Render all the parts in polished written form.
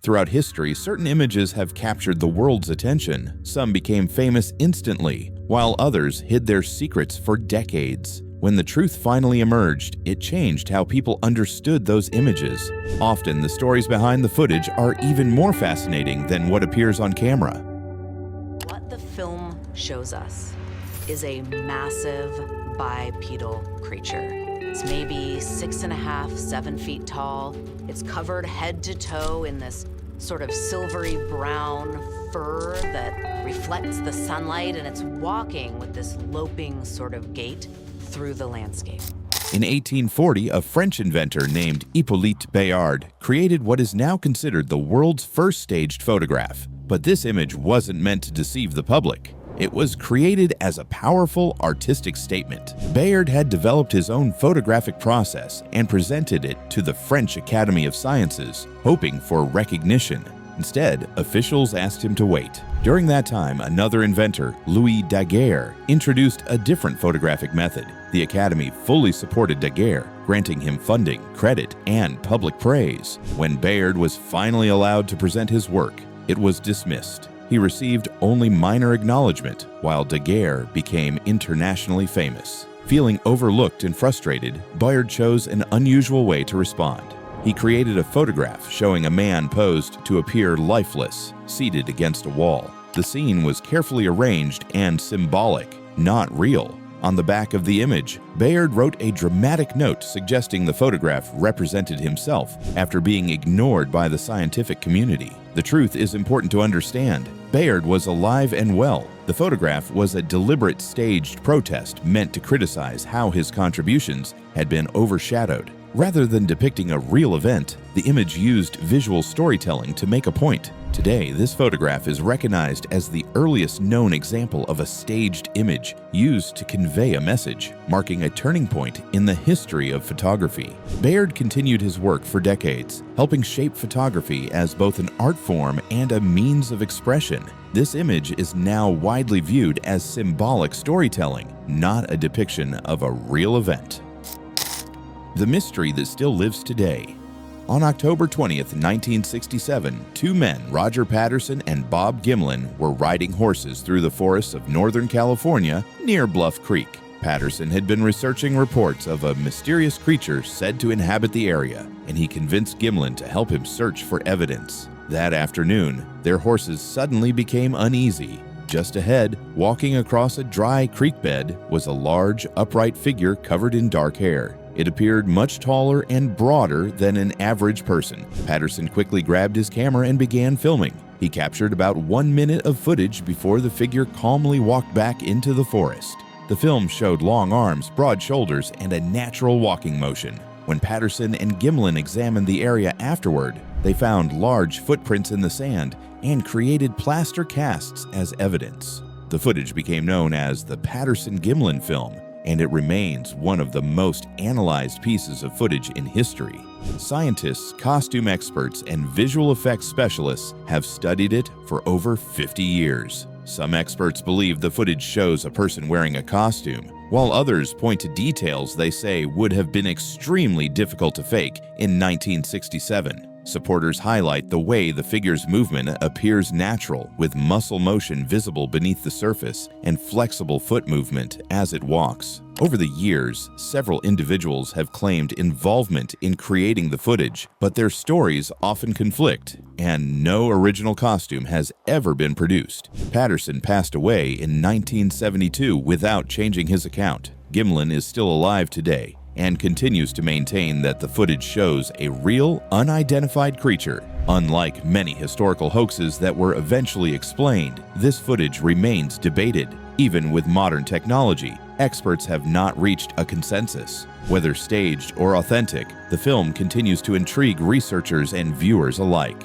Throughout history, certain images have captured the world's attention. Some became famous instantly, while others hid their secrets for decades. When the truth finally emerged, it changed how people understood those images. Often, the stories behind the footage are even more fascinating than what appears on camera. What the film shows us is a massive bipedal creature. It's maybe 6.5, 7 feet tall. It's covered head to toe in this sort of silvery brown fur that reflects the sunlight, and it's walking with this loping sort of gait through the landscape. In 1840, a French inventor named Hippolyte Bayard created what is now considered the world's first staged photograph. But this image wasn't meant to deceive the public. It was created as a powerful artistic statement. Bayard had developed his own photographic process and presented it to the French Academy of Sciences, hoping for recognition. Instead, officials asked him to wait. During that time, another inventor, Louis Daguerre, introduced a different photographic method. The Academy fully supported Daguerre, granting him funding, credit, and public praise. When Bayard was finally allowed to present his work, it was dismissed. He received only minor acknowledgement, while Daguerre became internationally famous. Feeling overlooked and frustrated, Bayard chose an unusual way to respond. He created a photograph showing a man posed to appear lifeless, seated against a wall. The scene was carefully arranged and symbolic, not real. On the back of the image, Bayard wrote a dramatic note suggesting the photograph represented himself after being ignored by the scientific community. The truth is important to understand. Bayard was alive and well. The photograph was a deliberate staged protest meant to criticize how his contributions had been overshadowed. Rather than depicting a real event, the image used visual storytelling to make a point. Today, this photograph is recognized as the earliest known example of a staged image used to convey a message, marking a turning point in the history of photography. Bayard continued his work for decades, helping shape photography as both an art form and a means of expression. This image is now widely viewed as symbolic storytelling, not a depiction of a real event. The mystery that still lives today. On October 20th, 1967, two men, Roger Patterson and Bob Gimlin, were riding horses through the forests of Northern California near Bluff Creek. Patterson had been researching reports of a mysterious creature said to inhabit the area, and he convinced Gimlin to help him search for evidence. That afternoon, their horses suddenly became uneasy. Just ahead, walking across a dry creek bed, was a large, upright figure covered in dark hair. It appeared much taller and broader than an average person. Patterson quickly grabbed his camera and began filming. He captured about 1 minute of footage before the figure calmly walked back into the forest. The film showed long arms, broad shoulders, and a natural walking motion. When Patterson and Gimlin examined the area afterward, they found large footprints in the sand and created plaster casts as evidence. The footage became known as the Patterson-Gimlin film, and it remains one of the most analyzed pieces of footage in history. Scientists, costume experts, and visual effects specialists have studied it for over 50 years. Some experts believe the footage shows a person wearing a costume, while others point to details they say would have been extremely difficult to fake in 1967. Supporters highlight the way the figure's movement appears natural, with muscle motion visible beneath the surface and flexible foot movement as it walks. Over the years, several individuals have claimed involvement in creating the footage, but their stories often conflict, and no original costume has ever been produced. Patterson passed away in 1972 without changing his account. Gimlin is still alive today and continues to maintain that the footage shows a real, unidentified creature. Unlike many historical hoaxes that were eventually explained, this footage remains debated. Even with modern technology, experts have not reached a consensus. Whether staged or authentic, the film continues to intrigue researchers and viewers alike.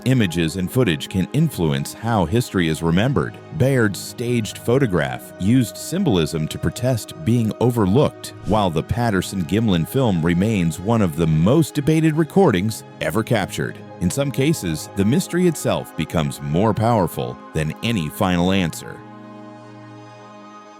Images and footage can influence how history is remembered. Bayard's staged photograph used symbolism to protest being overlooked, while the Patterson-Gimlin film remains one of the most debated recordings ever captured. In some cases, the mystery itself becomes more powerful than any final answer.